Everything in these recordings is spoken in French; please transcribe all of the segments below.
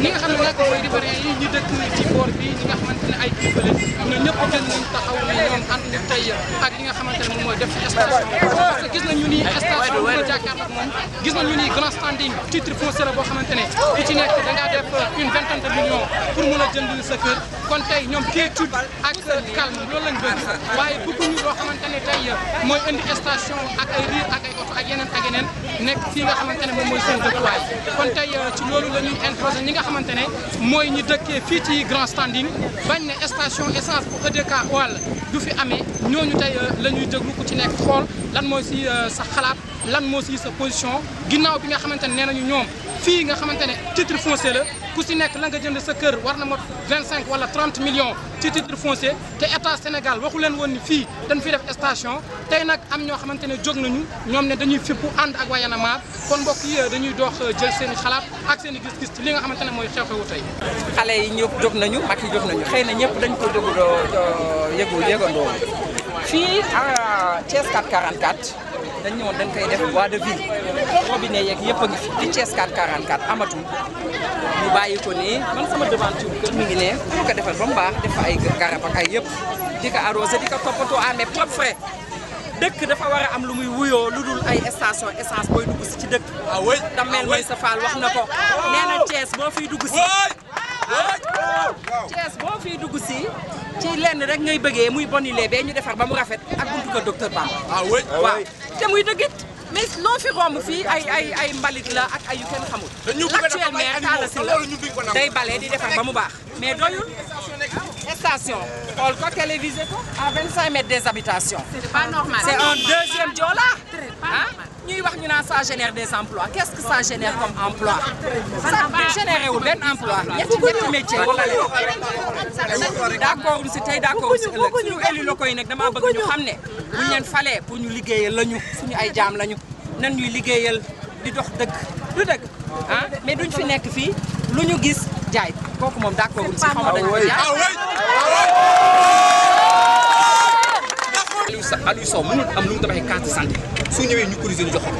ñi nga xam ne nag mooy riverains yi ñu dëkk ci boor bi ñi nga xamante ne ay kilifa lañ ñun ñëpp jël nañ taxaw ne ñoom ànd tey ak li nga xamante ne moom mooy def ci station parce que gis nañu ni station bi ma jàkkaarloo ak moom gis nañu ni grand standing titre foncier la boo xamante ne ku ci nekk da ngaa def une vingtaine de millions pour mun a jënd sa kër kon tey ñoom quiétude ak calme loolu lañ bëgg waaye bëgguñu loo xamante ne tey mooy indi station ak ay riir ak ay oto ak yeneen nekk fii nga xamante ne moom mooy seen dëkkuwaay kon tey ci loolu la ñuy interroger ñi nga xamante ne mooy ñi dëkkee fii ci grand standing bañ ne station essence bu EDK wàll du fi amee ñooñu tey la ñuy déglu ku ci nekk xool lan mooy si sa xalaat lan moo si sa position ginnaaw bi nga xamante ne nee nañu ñoom fii nga xamante ne titre foncier la ku si nekk la nga jënd sa kër war na mot 25 wala 30 millions ci titre foncier te état Sénégal waxu leen woon ni fii dañ fi def station tey nag am ñoo xamante ne jóg nañu ñoom ne dañuy fippu ànd ak waa Y'en a marre kon mbokk yi dañuy dox jël seen i xalaat ak seen i gis-gis ci li nga xamante ne mooy xew-xewu tey. xale yi ñëpp jóg nañu mag yi jóg nañu xëy na ñëpp dañ ko yëgandoo fii à Thiès 444 dañ ñëwoon dañ koy def bois de ville robinet yeeg yëpp a ngi fi di Thiès 444 amatul ñu bàyyi ko nii man sama devanture kër mi ngi ne ñu ko defal ba mu baax def fa ay garab ak ay yëpp di ko arrosé di ko toppatoo à mes propres frais dëkk dafa war a am lu muy wuyoo lu dul ay station essence booy dugg si ci dëkk. ah oui Damel mooy sa Fall wax na ko nee na Thiès boo fiy dugg si. Thiès boo fiy dugg si ci lenn rek ngay bëggee muy bonilé bee ñu defar ba mu rafet ak buntu kër docteur Bamba. ah oui waaw te muy dëggit mais loo fi romb fii ay mbalit la ak ay yu kenn xamul. l'actuel maire Talla Sylla day bale di defar ba mu baax mais doyul station xool ko télévisé ko à 25 mètres des habitations. c'est pas normal c'est un deuxième Joola ah ñuy wax ñu naan ça génère des emplois qu'est-ce que ça génère comme emploi ça généré wul benn emploi ñetti métier wala d'accord si tey d'accord si ëllëg suñu élus locaux yi nag dama bëgg ñu xam ne buñ leen falee pour ñu liggéeyal lañu suñu ay jaam lañu nan ñuy liggéeyal di dox dëgg du dëgg ah mais duñ fi nekk fii lu ñu gis jaay kooku moom d'accord si xaw ma dañu ko jaay. Aliou Sow mënul am lu mu tabaxee case de santé su ñëwee ñu corriger ñu jox ko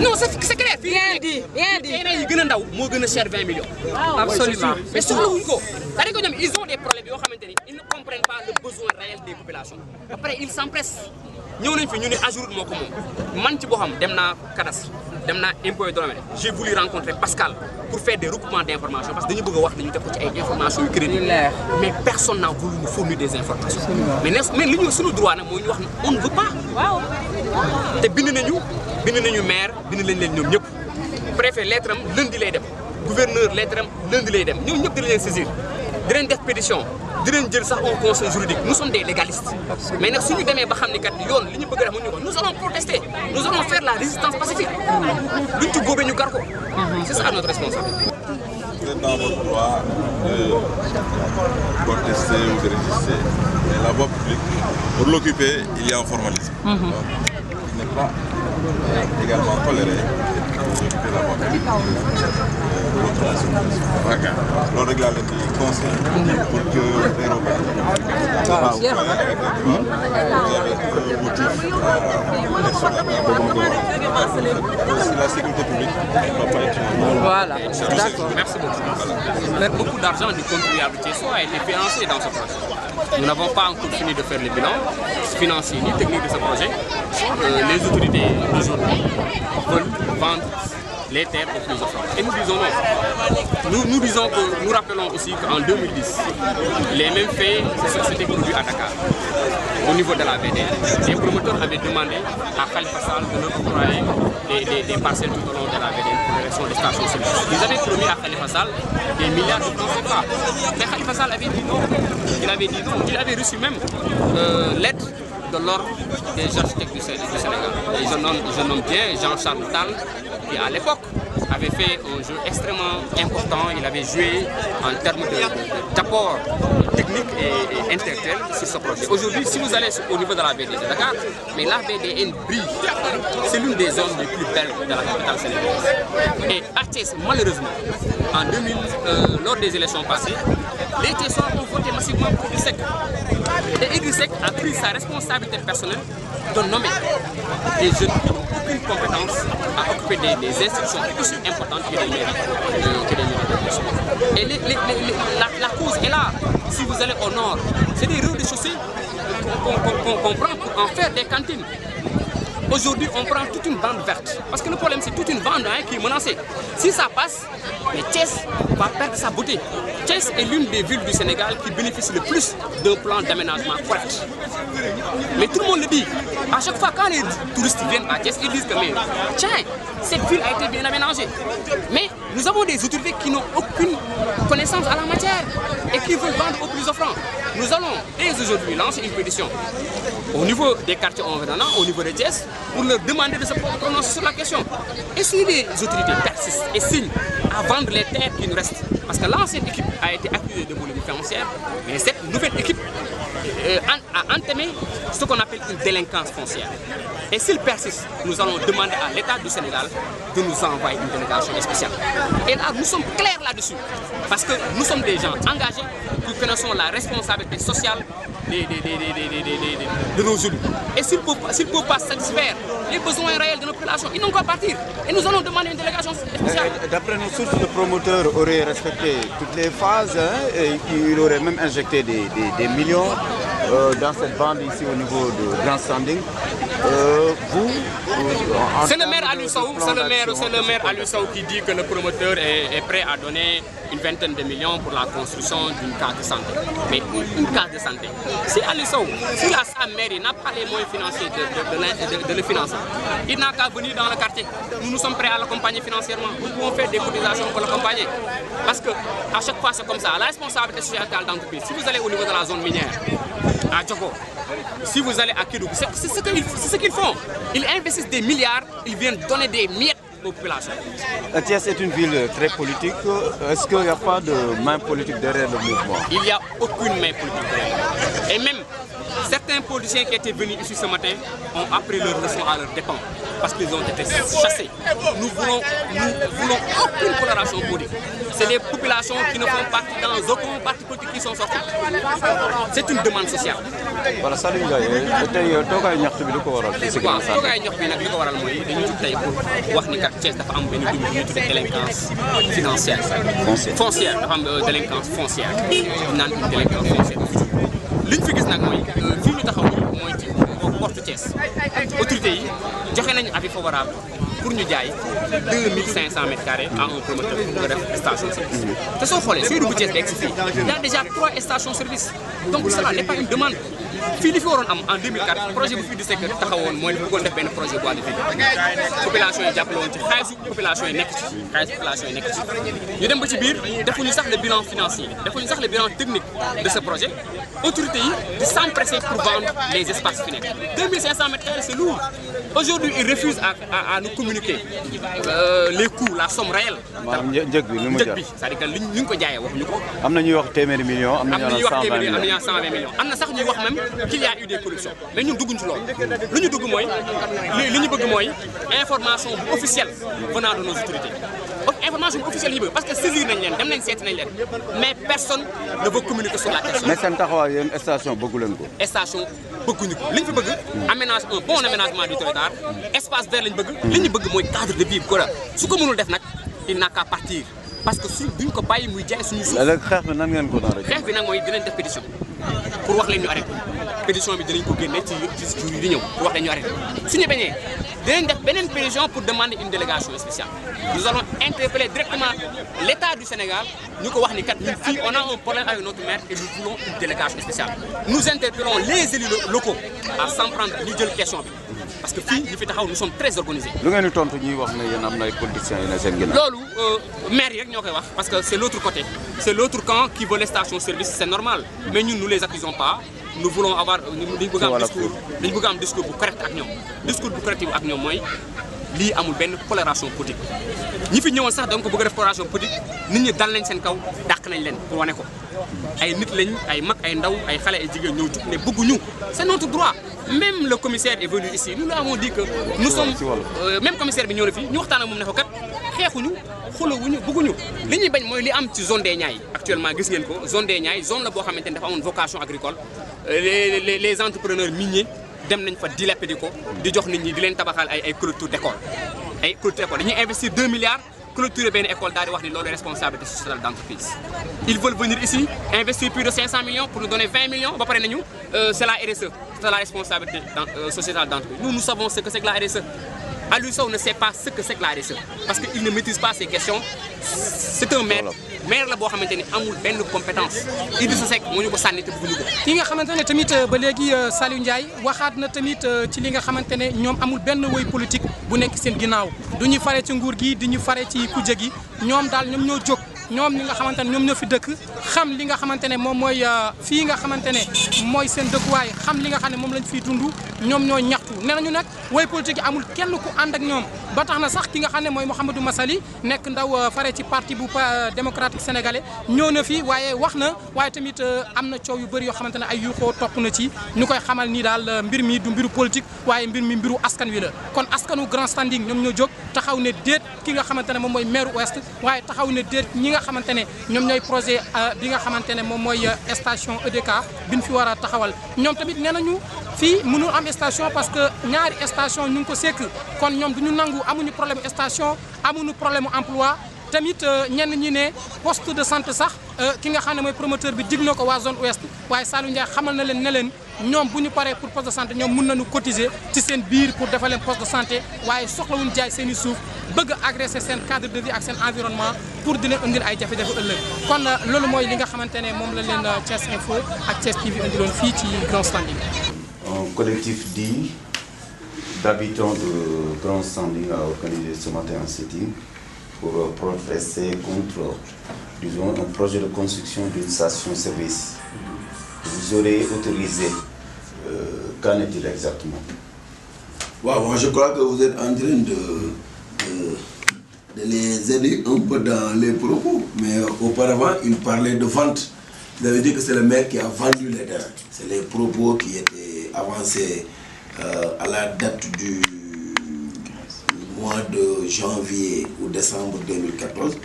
non c'est clair. bien dit terrain yi gën a ndaw moo gën a cher 20 millions. absolument mais soxlawuñ ko c'est-à-dire que ñoom ils ont des problèmes yoo xamante ni ils ne comprennent pas le besoin réel des populations après ils s'empressent ñëw nañ fi ñu ne AGEROUTE moo ko moom man ci boo xam dem naa cadastre dem naa impôt et domaine j'ai voulu rencontrer Pascal pour faire des recoupements d'informations parce que dañu bëgg a wax dañu teg ko ci ay informations yu crédibles mais personne n'a voulu nous fournir des informations mais li ñu suñu droit nag mooy ñu wax ne on ne veut pas waaw te bind nañu maire bind lañ leen ñoom ñëpp préfet lettre am lundi lay dem gouverneur lettre am lundi lay dem ñoom ñëpp dina leen saisir dinañ def pétition dinañ jël sax un conseil juridique nous sommes des légalistes mais nag suñu demee ba xam ni kat yoon li ñu bëgg a def mu ñu ko nous allons protester nous allons faire la résistance pacifique luñ ci góobee ñu gar ko c'est ça notre responsabilité. Vous êtes dans votre droit de protester ou de résister mais la voie publique pour l'occuper il y a un formalisme. Donc, il n'est pas également toléré d'occuper la voie publique loolu rek laa leen di conseil pour que les si la sécurité publique ne doit pas être voilà d'accord merci beaucoup. Beaucoup d'argent du contribuable thiessois a été financé dans ce projet. Nous n'avons pas encore fini de faire le bilan financier ni technique de ce projet. Les autorités d'aujourd'hui veulent vendre les terres aux plus offrants. Et nous disons non. Nous disons que nous rappelons aussi qu'en 2010, les mêmes faits s'étaient produits à Dakar, au niveau de la VDN. Les promoteurs avaient demandé à Khalifa Sall de leur octroyer des parcelles tout au long de la VDN pour l'érection des stations services. Ils avaient promis à Khalifa Sall des milliards de francs CFA. Mais Khalifa Sall avait dit non. Il avait dit non. Il avait reçu même l'aide de l'ordre des architectes du Sénégal. Et je nomme bien Jean-Charles Tall, qui à l'époque avait fait un jeu extrêmement important. Il avait joué en termes d'apport technique et intellectuel sur ce projet. Aujourd'hui, si vous allez au niveau de la VDN de Dakar, mais la VDN brille. C'est l'une des zones les plus belles de la capitale sénégalaise. Et à Thiès, malheureusement, lors des élections passées, les Thiessois ont voté massivement pour Idriss. Et Idriss a pris sa responsabilité personnelle de nommer des jeunes qui n'ont aucune compétence à occuper des institutions aussi importantes que les mairies. Et la cause est là. Si vous allez au nord, c'est des rues de chaussée qu'on prend pour en faire des cantines. Aujourd'hui, on prend toute une bande verte. Parce que le problème, c'est toute une bande qui est menacée. Si ça passe, mais Thiès va perdre sa beauté. Thiès est l'une des villes du Sénégal qui bénéficie le plus d'un plan d'aménagement correct. Mais tout le monde le dit. À chaque fois, quand les touristes viennent à Thiès, ils disent que mais, tiens, cette ville a été bien aménagée. Mais nous avons des autorités qui n'ont aucune connaissance à la matière et qui veulent vendre au plus offrant. Nous allons dès aujourd'hui lancer une pétition au niveau des quartiers environnants, au niveau de Thiès, pour leur demander de se prononcer sur la question. Et si les autorités persistent et signent à vendre les terres qui nous restent, parce que l'ancienne équipe a été accusée de boulimie foncière, mais cette nouvelle équipe a entamé ce qu'on appelle une délinquance foncière. Et s'ils persistent, nous allons demander à l'État du Sénégal de nous envoyer une délégation spéciale. Et là, nous sommes clairs là-dessus, parce que nous sommes des gens engagés qui connaissons la responsabilité sociale de nos élus. Et s'ils ne peuvent pas satisfaire les besoins réels de nos populations, ils n'ont qu'à partir. Et nous allons demander une délégation spéciale. D'après nos sources, le promoteur aurait respecté toutes les phases et il aurait même injecté des millions dans cette bande ici au niveau de Grand Standing. C'est le maire Alussaou, qui dit que le promoteur est prêt à donner une vingtaine de millions pour la construction d'une case de santé. Mais une case de santé, c'est Alussaou. Si sa mairie n'a pas les moyens financiers de le financer, il n'a qu'à venir dans le quartier. Nous sommes prêts à l'accompagner financièrement. Nous pouvons faire des cotisations pour l'accompagner. Parce qu'à chaque fois, c'est comme ça. La responsabilité sociétale d'entreprise, si vous allez au niveau de la zone minière, à Djoko, si vous allez à Kédougou, c'est ce qu'ils font. Ils investissent des milliards, ils viennent donner des miettes aux populations. Thiès est une ville très politique. Est-ce qu'il n'y a pas de main politique derrière le mouvement? Il n'y a aucune main politique derrière. Et même certains politiciens qui étaient venus ici ce matin ont appris leur leçon à leurs dépens parce qu'ils ont été chassés. Nous voulons aucune coloration politique. C'est les populations qui ne font partie dans aucun parti politique qui sont sortis. C'est une demande sociale. Voilà, salut Ndiaye. Tey toogaay ñaxtu bi lu ko waral. waaw toogaay ñaxtu bi nag li ko waral mooy dañu jug tey pour wax ni kat Thiès dafa am benn dugub bu ñuy tuddee délinquance financière. Foncière dafa am délinquance foncière. ñu naan une délinquance foncière. li ñu fi gis nag mooy fii ñu taxaw mooy ci porte Thiès autorités yi joxe nañu avis favorable pour ñu jaay 2500 mètres carrés à un promoteur pour nga def station service. te soo xoolee suy dugg Thiès beeg si fii il y a déjà 3 stations service donc cela n'est pas une demande. fii li fi waroon am en 2004 projet bu fii di sekk taxawoon mooy bëggoon def benn projet bois de vie population yi jàppale woon ci xaalisu population yi nekk ci ñu dem ba ci biir defuñu sax le bilan financier defuñu sax le bilan technique de ce projet autorités yi di s'empresser pour vendre les espaces fi nekk 2500 mètres carrés c'est lourd. Aujourd'hui ils refusent à nous communiquer les coûts la somme réelle. maanaam njëg bi lu mu jar c'est-à-dire que li ñu ko jaayee waxuñu ko. am na ñuy wax téeméeri millions am na ñuy wax 120 millions am na sax ñuy wax même qu'il y a eu des corruptions mais ñun dugguñ ci loolu lu ñu dugg mooy li ñu bëgg mooy information officielle venant de nos autorités. Information officielle yi bëgg parce que saisir nañ leen dem nañ seeti nañ leen mais personne ne veut communiquer sur la question. mais seen taxawaay yéen station bëggu leen ko. station bëgguñu ko li ñu fi bëgg aménage un bon aménagement du territoire espace vert lañ bëgg. li ñu bëgg mooy cadre de vie ko la su ko mënul def nag il n'a qu'à partir parce que suñ duñ ko bàyyi muy jaay suñu suuf. léegi xeex bi nan ngeen ko doon rek. xeex bi nag mooy dinañ def pétition pour wax leen ñu arrêté pétition bi dinañ ko génne ci jours yi di ñëw pour wax leen ñu arrêté suñu bañee dinañ def beneen pétition pour demander une délégation spéciale. Nous allons interpeller directement l'État du Sénégal. Nous avons dit on a un problème avec notre maire et nous voulons une délégation spéciale. Nous interpellons les élus locaux à s'en prendre ñu jël question bi parce que fii ñu fi taxaw nous sommes très organisés. lu ngeen di tontu ñuy wax ne yéen am na ay politiciens yu ne seen ginnaaw. loolu maire yi rek ñoo koy wax parce que c'est l'autre côté c'est l'autre camp qui veut les stations service c'est normal mais ñun nous les accusons pas. Nous voulons avoir dañu bëgg am discours bu correct ak ñoom discours bu correct ak ñoom mooy lii amul benn coloration politique ñi fi ñëwoon sax da nga ko bëgg a def coloration politique nit ñi dal nañ seen kaw dàq nañ leen pour wane ko ay nit lañ ay mag ay ndaw ay xale ay jigéen ñëw jug ne bëgguñu c'est notre droit même le commissaire est venu ici nous lui avons dit que nous sommes même commissaire bi ñëw na fii ñu waxtaan ak moom ne ko kat xeexuñu xulawuñu bëgguñu li ñuy bañ mooy li am ci zone des Niayes actuellement gis ngeen ko zone des Niayes zone la boo xamante ne dafa amoon vocation agricole les entrepreneurs miniers dem nañ fa dilapider ko di jox nit ñi di leen tabaxal ay clôtures d'école ay clôtures d'école dañuy investir 2 milliards clôturer une école d'art et wax responsabilité sociétale d'entreprise. Ils veulent venir ici, investir plus de 500 millions pour nous donner 20 millions. C'est la RSE, c'est la responsabilité sociétale d'entreprise. Nous savons ce que c'est que la RSE. Aliou ne sait pas ce que c'est que la RSE parce qu'il ne maîtrise pas ces questions. C'est un maire. Maire la boo xamante ni amul benn compétence Idrissa Seck moo ñu ko sànni te bëgguñu ko. ki nga xamante ne tamit ba léegi Saliou Ndiaye waxaat na tamit ci li nga xamante ne ñoom amul benn woy politique bu nekk seen ginnaaw du ñu fare ci nguur gi di ñu fare ci kujje gi ñoom daal ñoom ñoo jóg. ñoom ñi nga xamante ne ñoom ñoo fi dëkk xam li nga xamante ne moom mooy fii nga xamante ne mooy seen dëkkuwaay xam li nga xam ne moom lañ fiy dund ñoom ñoo ñaxtu nee nañu nag woy politique yi amul kenn ku ànd ak ñoom ba tax na sax ki nga xam ne mooy Mouhamadou Massaly nekk ndaw fare ci parti bu démocratique sénégalais ñëw na fi waaye wax na waaye tamit am na coow yu bëri yoo xamante ne ay yuuxoo topp na ci ñu koy xamal ni daal mbir mi du mbiru politique waaye mbir mi mbiru askan wi la kon askanu grand standing ñoom ñoo jóg taxaw ne déet ki nga xamante ne moom mooy maire ouest waaye taxaw ne déet nga xamante ne ñoom ñooy projet bi nga xamante ne moom mooy station EDK bi ñu fi war a taxawal ñoom tamit nee nañu fii mënul am station parce que ñaari station ñu ngi ko sekk kon ñoom du ñu nangu amuñu problème station amuñu problème emploi tamit ñenn ñi ne poste de santé sax ki nga xam ne mooy promoteur bi dig na ko waa zone ouest waaye Saliou Ndiaye xamal na leen ne leen ñoom bu ñu paree pour poste de santé ñoom mën nañu cotiser ci seen biir pour defal leen poste de santé waaye soxlawuñu jaay seen i suuf bëgg a agresser seen cadre de vie ak seen environnement pour di leen indil ay jafe-jafe ëllëg kon loolu mooy li nga xamante ne moom la leen Thiès Info ak Thiès TV indiloon fii ci Grand Standing. Un collectif dit d'habitants de Grand Standing a organisé ce matin un sitting pour protester contre, disons, un projet de construction d'une station-service. Vous aurez autorisé. Qu'en est-il exactement? Moi, je crois que vous êtes en train de les aider un peu dans les propos. Mais auparavant, ils parlaient de vente. Vous avez dit que c'est le maire qui a vendu les terrains. C'est les propos qui étaient avancés à la date du mois de janvier ou décembre 2014.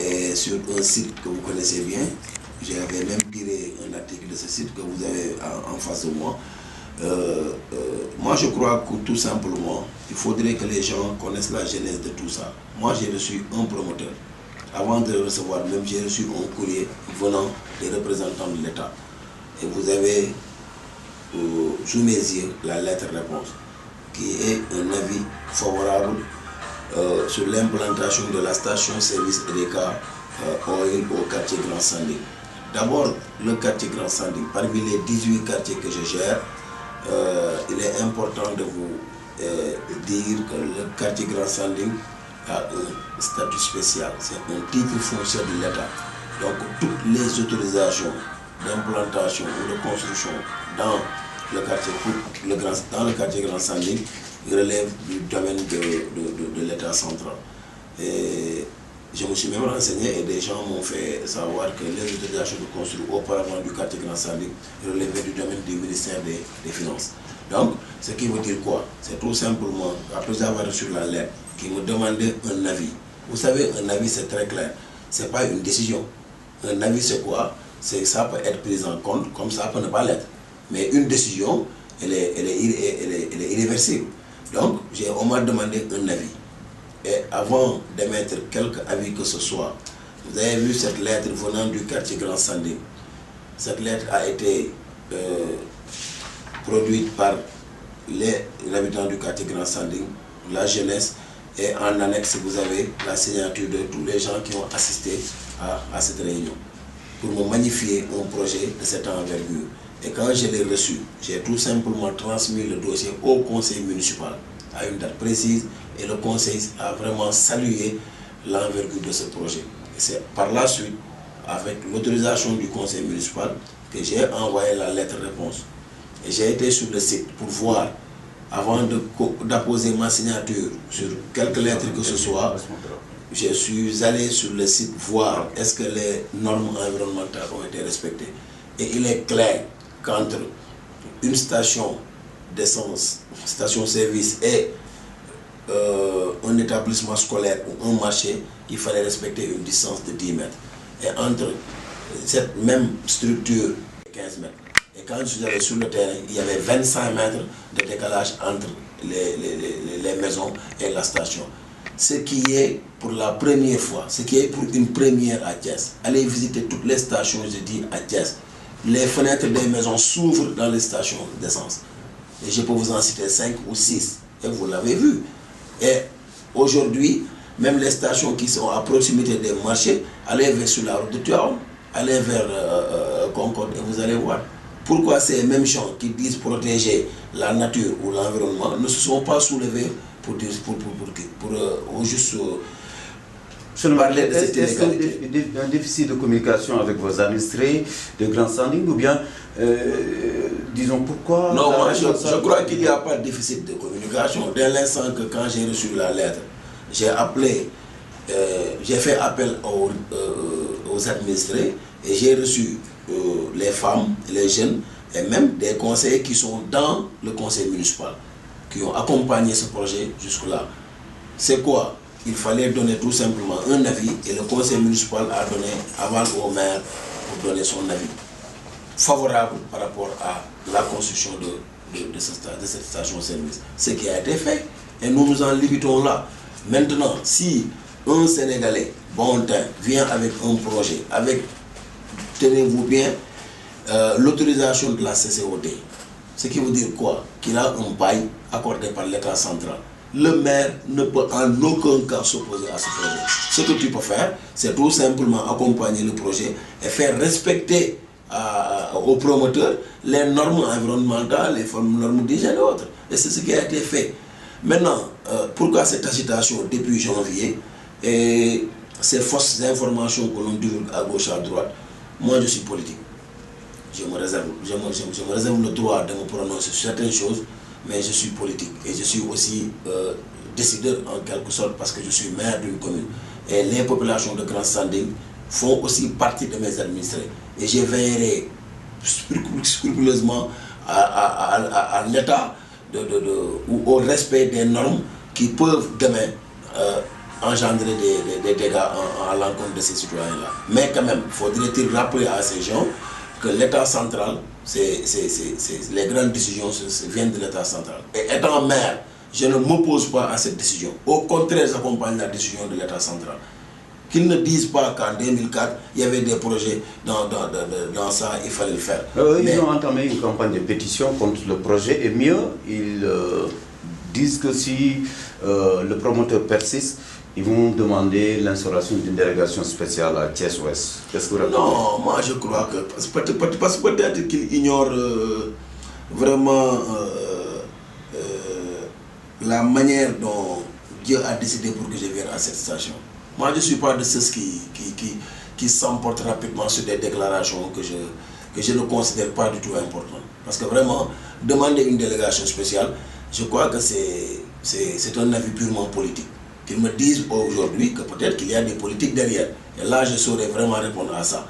Et sur un site que vous connaissez bien, j'avais même tiré un article de ce site que vous avez en face de moi. Moi, je crois que tout simplement, il faudrait que les gens connaissent la genèse de tout ça. Moi, j'ai reçu un promoteur. Avant de le recevoir, même j'ai reçu un courrier venant des représentants de l'État. Et vous avez sous mes yeux la lettre-réponse, qui est un avis favorable sur l'implantation de la station-service EDK Oil au quartier Grand Standing. D'abord, le quartier Grand Standing, parmi les 18 quartiers que je gère, il est important de vous dire que le quartier Grand Standing a un statut spécial, c'est un titre foncier de l'État. Donc toutes les autorisations d'implantation ou de construction dans le quartier Grand Standing relèvent du domaine de l'État central. Et je me suis même renseigné et des gens m'ont fait savoir que les autorisations de construire auparavant du quartier Grand Standing relevaient du domaine du ministère des Finances. Donc, ce qui veut dire quoi? C'est tout simplement, après avoir reçu la lettre, qui me demandait un avis. Vous savez, un avis c'est très clair. Ce n'est pas une décision. Un avis c'est quoi? Ça peut être pris en compte, comme ça peut ne pas l'être. Mais une décision, elle est irréversible. Donc, on m'a demandé un avis. Et avant d'émettre quelque avis que ce soit, vous avez vu cette lettre venant du quartier Grand Standing. Cette lettre a été produite par les habitants du quartier Grand Standing, la jeunesse, et en annexe vous avez la signature de tous les gens qui ont assisté à cette réunion pour me magnifier un projet de cette envergure. Et quand je l'ai reçu, j'ai tout simplement transmis le dossier au conseil municipal à une date précise et le conseil a vraiment salué l'envergure de ce projet. Et c'est par la suite, avec l'autorisation du conseil municipal, que j'ai envoyé la lettre-réponse. Et j'ai été sur le site pour voir, avant d'apposer ma signature sur quelques lettres que ce soit, je suis allé sur le site voir est-ce que les normes environnementales ont été respectées. Et il est clair qu'entre une station d'essence, station-service et un établissement scolaire ou un marché, il fallait respecter une distance de 10 mètres. Et entre cette même structure, 15 mètres. Et quand je suis allé sur le terrain, il y avait 25 mètres de décalage entre les maisons et la station. ce qui est pour la première fois, ce qui est pour une première à Thiès. Allez visiter toutes les stations, je dis, à Thiès. Les fenêtres des maisons s'ouvrent dans les stations d'essence. Et je peux vous en citer 5 ou 6. Et vous l'avez vu. Et aujourd'hui, même les stations qui sont à proximité des marchés, allez vers sur la route de Tuaon, allez vers Concorde et vous allez voir. Pourquoi ces mêmes gens qui disent protéger la nature ou l'environnement ne se sont pas soulevés pour dire, pour juste parler de cette inégalité. Est-ce un déficit de communication avec vos administrés de grand standing ou bien, disons, pourquoi... Non, moi je crois qu'il n'y a pas de déficit de communication. Dès l'instant que quand j'ai reçu la lettre, j'ai appelé, j'ai fait appel aux administrés et j'ai reçu les femmes, les jeunes et même des conseillers qui sont dans le conseil municipal, qui ont accompagné ce projet jusque-là. C'est quoi? Il fallait donner tout simplement un avis et le conseil municipal a donné aval au maire pour donner son avis favorable par rapport à la construction de cette station-service. Ce qui a été fait et nous nous en limitons là. Maintenant, si un Sénégalais bon teint vient avec un projet, avec, tenez-vous bien, l'autorisation de la CCOD, ce qui veut dire quoi? Qu'il a un bail accordé par l'État central. Le maire ne peut en aucun cas s'opposer à ce projet. Ce que tu peux faire, c'est tout simplement accompagner le projet et faire respecter aux promoteurs les normes environnementales, les normes d'hygiène et autres. Et c'est ce qui a été fait. Maintenant, pourquoi cette agitation depuis janvier et ces fausses informations que l'on divulgue à gauche à droite? Moi, je suis politique. Je me réserve le droit de me prononcer sur certaines choses, mais je suis politique et je suis aussi décideur en quelque sorte parce que je suis maire d'une commune. Et les populations de grand standing font aussi partie de mes administrés. Et je veillerai scrupuleusement à l'état ou au respect des normes qui peuvent demain engendrer des dégâts à l'encontre de ces citoyens-là. Mais quand même, faudrait-il rappeler à ces gens que l'État central, les grandes décisions viennent de l'État central. Et étant maire, je ne m'oppose pas à cette décision. Au contraire, j'accompagne la décision de l'État central. Qu'ils ne disent pas qu'en 2004, il y avait des projets dans ça, il fallait le faire. Ils ont entamé une campagne de pétition contre le projet et mieux, ils disent que si le promoteur persiste, ils vont demander l'instauration d'une délégation spéciale à Thiès-Ouest. Qu'est-ce que vous répondez? Non, moi je crois que... Parce que peut-être qu'ils ignorent vraiment la manière dont Dieu a décidé pour que je vienne à cette station. Moi je ne suis pas de ceux qui s'emportent rapidement sur des déclarations que je ne considère pas du tout importantes. Parce que vraiment, demander une délégation spéciale, je crois que c'est un avis purement politique. Qu'ils me disent aujourd'hui que peut-être qu'il y a des politiques derrière. Et là, je saurais vraiment répondre à ça.